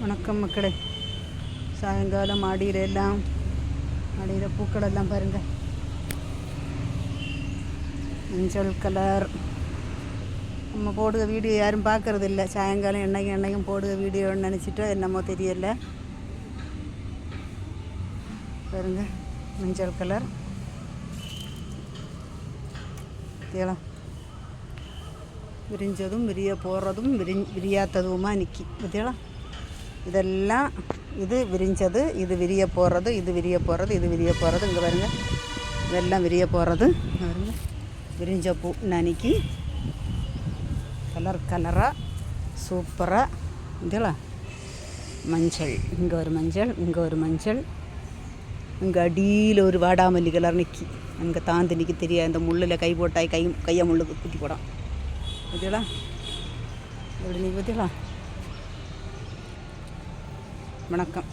வணக்கம் மக்களே. சாயங்காலம் மாடியில் பூக்களெல்லாம் பாருங்கள். மஞ்சள் கலர். நம்ம போடுக வீடியோ யாரும் பார்க்கறது இல்லை. சாயங்காலம் எண்ணெயும் போடுக வீடியோன்னு நினச்சிட்டோ என்னமோ தெரியல. பாருங்க, மஞ்சள் கலர் தேலாம் விரிஞ்சதும் விரிய போடுறதும் விரியாத்ததுமா நிற்கி பார்த்தீங்களா. இதெல்லாம் இது விரிஞ்சது, இது விரிய போடுறது, இது விரிய போடுறது, இது விரிய போடுறது. இங்கே பாருங்க, இதெல்லாம் விரிய போடுறது பாருங்க. விரிஞ்ச பூ நனிக்கி கலர் கலராக சூப்பராக இதா. மஞ்சள், இங்கே ஒரு மஞ்சள், இங்கே ஒரு மஞ்சள், இங்கே அடியில் ஒரு வாடாமல்லி கலர் நிற்கி. அங்கே தாந்து நிற்கி தெரியாது. அந்த முள்ளில் கை போட்டாய் கையை முள்ளுக்கு குத்தி போடான் பார்த்தீங்களா. எப்படி நீ பார்த்தீங்களா. வணக்கம்.